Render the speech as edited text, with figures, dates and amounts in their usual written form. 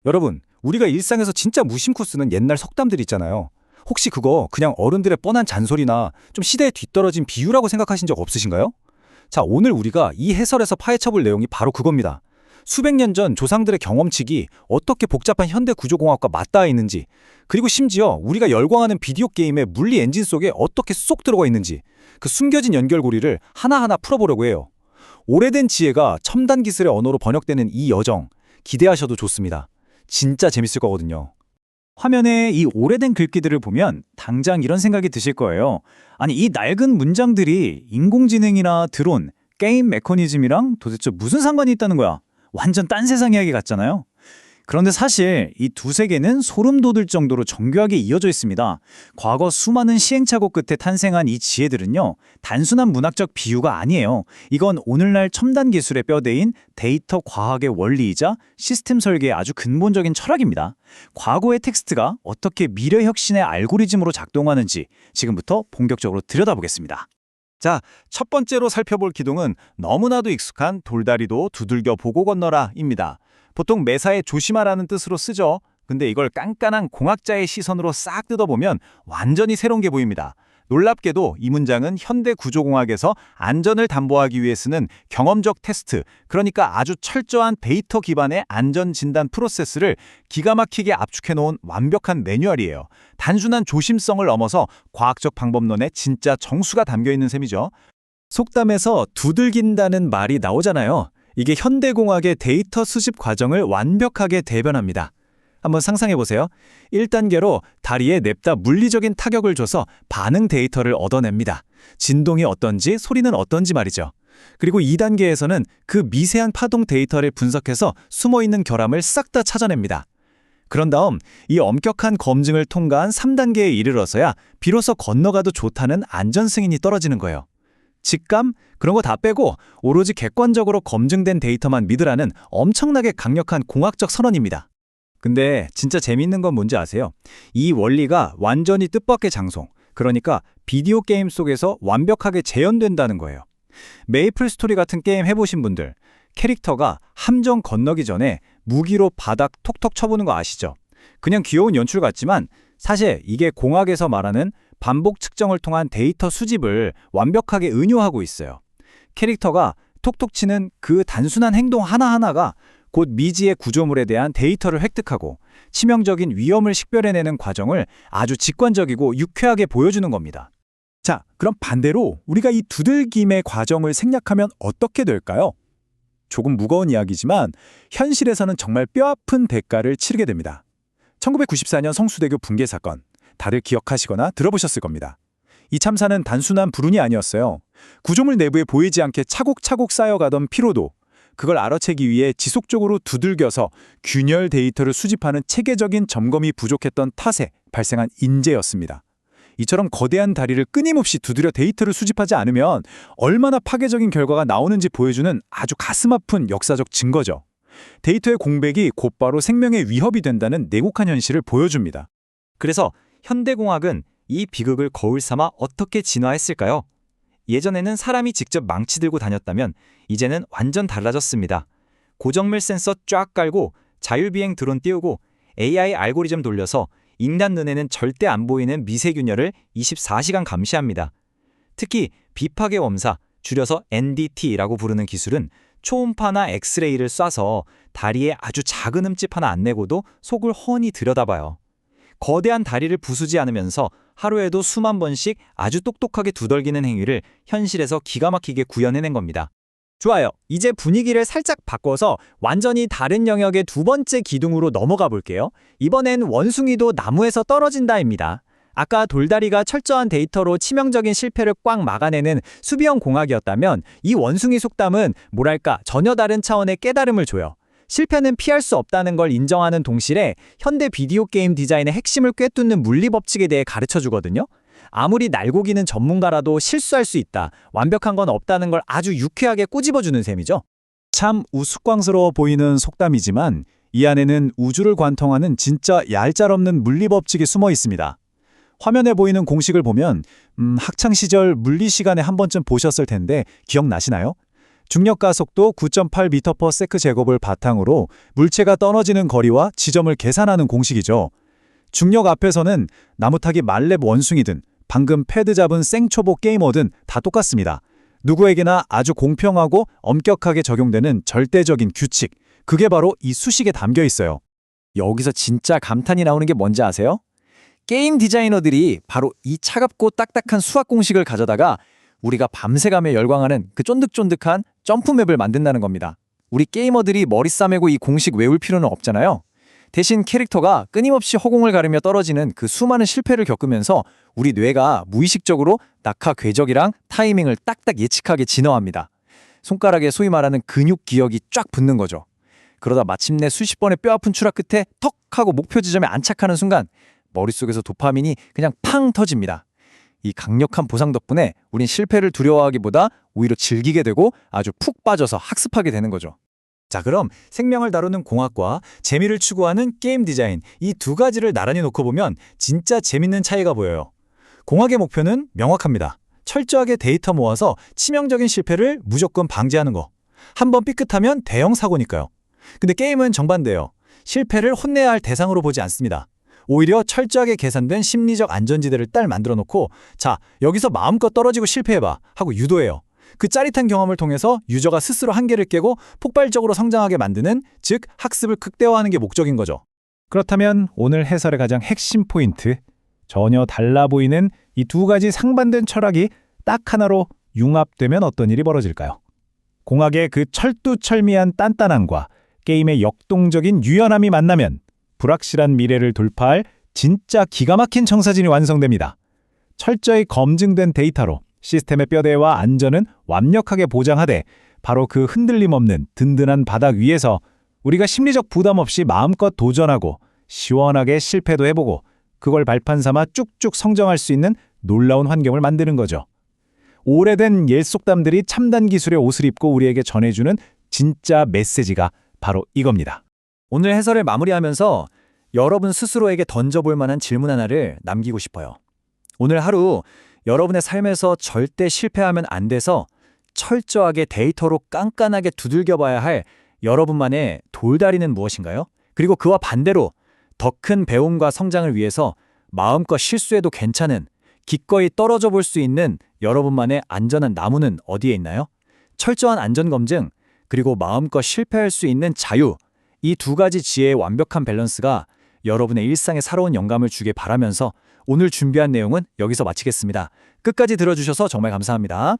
여러분, 우리가 일상에서 진짜 무심코 쓰는 옛날 속담들 있잖아요. 혹시 그거 그냥 어른들의 뻔한 잔소리나 좀 시대에 뒤떨어진 비유라고 생각하신 적 없으신가요? 자, 오늘 우리가 이 해설에서 파헤쳐볼 내용이 바로 그겁니다. 수백 년 전 조상들의 경험치기 어떻게 복잡한 현대 구조공학과 맞닿아 있는지, 그리고 심지어 우리가 열광하는 비디오 게임의 물리 엔진 속에 어떻게 쏙 들어가 있는지, 그 숨겨진 연결고리를 하나하나 풀어보려고 해요. 오래된 지혜가 첨단 기술의 언어로 번역되는 이 여정, 기대하셔도 좋습니다. 진짜 재밌을 거거든요. 화면에 이 오래된 글귀들을 보면 당장 이런 생각이 드실 거예요. 아니, 이 낡은 문장들이 인공지능이나 드론, 게임 메커니즘이랑 도대체 무슨 상관이 있다는 거야? 완전 딴 세상 이야기 같잖아요. 그런데 사실 이 두 세계는 소름 돋을 정도로 정교하게 이어져 있습니다. 과거 수많은 시행착오 끝에 탄생한 이 지혜들은요, 단순한 문학적 비유가 아니에요. 이건 오늘날 첨단 기술의 뼈대인 데이터 과학의 원리이자 시스템 설계의 아주 근본적인 철학입니다. 과거의 텍스트가 어떻게 미래 혁신의 알고리즘으로 작동하는지 지금부터 본격적으로 들여다보겠습니다. 자, 첫 번째로 살펴볼 기둥은 너무나도 익숙한 돌다리도 두들겨 보고 건너라입니다. 보통 매사에 조심하라는 뜻으로 쓰죠. 근데 이걸 깐깐한 공학자의 시선으로 싹 뜯어보면 완전히 새로운 게 보입니다. 놀랍게도 이 문장은 현대 구조공학에서 안전을 담보하기 위해 쓰는 경험적 테스트, 그러니까 아주 철저한 데이터 기반의 안전 진단 프로세스를 기가 막히게 압축해 놓은 완벽한 매뉴얼이에요. 단순한 조심성을 넘어서 과학적 방법론에 진짜 정수가 담겨 있는 셈이죠. 속담에서 두들긴다는 말이 나오잖아요. 이게 현대공학의 데이터 수집 과정을 완벽하게 대변합니다. 한번 상상해보세요. 1단계로 다리에 냅다 물리적인 타격을 줘서 반응 데이터를 얻어냅니다. 진동이 어떤지, 소리는 어떤지 말이죠. 그리고 2단계에서는 그 미세한 파동 데이터를 분석해서 숨어있는 결함을 싹 다 찾아냅니다. 그런 다음 이 엄격한 검증을 통과한 3단계에 이르러서야 비로소 건너가도 좋다는 안전 승인이 떨어지는 거예요. 직감? 그런 거 다 빼고 오로지 객관적으로 검증된 데이터만 믿으라는 엄청나게 강력한 공학적 선언입니다. 근데 진짜 재밌는 건 뭔지 아세요? 이 원리가 완전히 뜻밖의 장송, 그러니까 비디오 게임 속에서 완벽하게 재현된다는 거예요. 메이플 스토리 같은 게임 해보신 분들, 캐릭터가 함정 건너기 전에 무기로 바닥 톡톡 쳐보는 거 아시죠? 그냥 귀여운 연출 같지만 사실 이게 공학에서 말하는 반복 측정을 통한 데이터 수집을 완벽하게 은유하고 있어요. 캐릭터가 톡톡 치는 그 단순한 행동 하나하나가 곧 미지의 구조물에 대한 데이터를 획득하고 치명적인 위험을 식별해내는 과정을 아주 직관적이고 유쾌하게 보여주는 겁니다. 자, 그럼 반대로 우리가 이 두들김의 과정을 생략하면 어떻게 될까요? 조금 무거운 이야기지만 현실에서는 정말 뼈아픈 대가를 치르게 됩니다. 1994년 성수대교 붕괴 사건, 다들 기억하시거나 들어보셨을 겁니다. 이 참사는 단순한 불운이 아니었어요. 구조물 내부에 보이지 않게 차곡차곡 쌓여가던 피로도, 그걸 알아채기 위해 지속적으로 두들겨서 균열 데이터를 수집하는 체계적인 점검이 부족했던 탓에 발생한 인재였습니다. 이처럼 거대한 다리를 끊임없이 두드려 데이터를 수집하지 않으면 얼마나 파괴적인 결과가 나오는지 보여주는 아주 가슴 아픈 역사적 증거죠. 데이터의 공백이 곧바로 생명의 위협이 된다는 냉혹한 현실을 보여줍니다. 그래서 현대공학은 이 비극을 거울 삼아 어떻게 진화했을까요? 예전에는 사람이 직접 망치 들고 다녔다면 이제는 완전 달라졌습니다. 고정밀 센서 쫙 깔고 자율비행 드론 띄우고 AI 알고리즘 돌려서 인간 눈에는 절대 안 보이는 미세균열을 24시간 감시합니다. 특히 비파괴 웜사, 줄여서 NDT라고 부르는 기술은 초음파나 엑스레이를 쏴서 다리에 아주 작은 흠집 하나 안 내고도 속을 훤히 들여다봐요. 거대한 다리를 부수지 않으면서 하루에도 수만 번씩 아주 똑똑하게 두들기는 행위를 현실에서 기가 막히게 구현해낸 겁니다. 좋아요. 이제 분위기를 살짝 바꿔서 완전히 다른 영역의 두 번째 기둥으로 넘어가 볼게요. 이번엔 원숭이도 나무에서 떨어진다입니다. 아까 돌다리가 철저한 데이터로 치명적인 실패를 꽉 막아내는 수비형 공학이었다면 이 원숭이 속담은 뭐랄까 전혀 다른 차원의 깨달음을 줘요. 실패는 피할 수 없다는 걸 인정하는 동시에 현대 비디오 게임 디자인의 핵심을 꿰뚫는 물리 법칙에 대해 가르쳐주거든요. 아무리 날고기는 전문가라도 실수할 수 있다. 완벽한 건 없다는 걸 아주 유쾌하게 꼬집어주는 셈이죠. 참 우스꽝스러워 보이는 속담이지만 이 안에는 우주를 관통하는 진짜 얄짤없는 물리 법칙이 숨어 있습니다. 화면에 보이는 공식을 보면 학창시절 물리 시간에 한 번쯤 보셨을 텐데 기억나시나요? 중력 가속도 9.8m/s 제곱을 바탕으로 물체가 떨어지는 거리와 지점을 계산하는 공식이죠. 중력 앞에서는 나무타기 말렙 원숭이든 방금 패드 잡은 생초보 게이머든 다 똑같습니다. 누구에게나 아주 공평하고 엄격하게 적용되는 절대적인 규칙, 그게 바로 이 수식에 담겨 있어요. 여기서 진짜 감탄이 나오는 게 뭔지 아세요? 게임 디자이너들이 바로 이 차갑고 딱딱한 수학 공식을 가져다가 우리가 밤새 가며 열광하는 그 쫀득쫀득한 점프맵을 만든다는 겁니다. 우리 게이머들이 머리 싸매고 이 공식 외울 필요는 없잖아요. 대신 캐릭터가 끊임없이 허공을 가르며 떨어지는 그 수많은 실패를 겪으면서 우리 뇌가 무의식적으로 낙하 궤적이랑 타이밍을 딱딱 예측하게 진화합니다. 손가락에 소위 말하는 근육 기억이 쫙 붙는 거죠. 그러다 마침내 수십 번의 뼈아픈 추락 끝에 턱 하고 목표 지점에 안착하는 순간 머릿속에서 도파민이 그냥 팡 터집니다. 이 강력한 보상 덕분에 우린 실패를 두려워하기보다 오히려 즐기게 되고 아주 푹 빠져서 학습하게 되는 거죠. 자, 그럼 생명을 다루는 공학과 재미를 추구하는 게임 디자인, 이 두 가지를 나란히 놓고 보면 진짜 재밌는 차이가 보여요. 공학의 목표는 명확합니다. 철저하게 데이터 모아서 치명적인 실패를 무조건 방지하는 거. 한번 삐끗하면 대형 사고니까요. 근데 게임은 정반대예요. 실패를 혼내야 할 대상으로 보지 않습니다. 오히려 철저하게 계산된 심리적 안전지대를 딱 만들어 놓고 자, 여기서 마음껏 떨어지고 실패해봐 하고 유도해요. 그 짜릿한 경험을 통해서 유저가 스스로 한계를 깨고 폭발적으로 성장하게 만드는, 즉 학습을 극대화하는 게 목적인 거죠. 그렇다면 오늘 해설의 가장 핵심 포인트, 전혀 달라 보이는 이 두 가지 상반된 철학이 딱 하나로 융합되면 어떤 일이 벌어질까요? 공학의 그 철두철미한 단단함과 게임의 역동적인 유연함이 만나면 불확실한 미래를 돌파할 진짜 기가 막힌 청사진이 완성됩니다. 철저히 검증된 데이터로 시스템의 뼈대와 안전은 완벽하게 보장하되 바로 그 흔들림 없는 든든한 바닥 위에서 우리가 심리적 부담 없이 마음껏 도전하고 시원하게 실패도 해보고 그걸 발판 삼아 쭉쭉 성장할 수 있는 놀라운 환경을 만드는 거죠. 오래된 옛 속담들이 첨단 기술의 옷을 입고 우리에게 전해주는 진짜 메시지가 바로 이겁니다. 오늘 해설을 마무리하면서 여러분 스스로에게 던져볼 만한 질문 하나를 남기고 싶어요. 오늘 하루 여러분의 삶에서 절대 실패하면 안 돼서 철저하게 데이터로 깐깐하게 두들겨봐야 할 여러분만의 돌다리는 무엇인가요? 그리고 그와 반대로 더 큰 배움과 성장을 위해서 마음껏 실수해도 괜찮은, 기꺼이 떨어져 볼 수 있는 여러분만의 안전한 나무는 어디에 있나요? 철저한 안전검증, 그리고 마음껏 실패할 수 있는 자유, 이 두 가지 지혜의 완벽한 밸런스가 여러분의 일상에 살아온 영감을 주길 바라면서 오늘 준비한 내용은 여기서 마치겠습니다. 끝까지 들어주셔서 정말 감사합니다.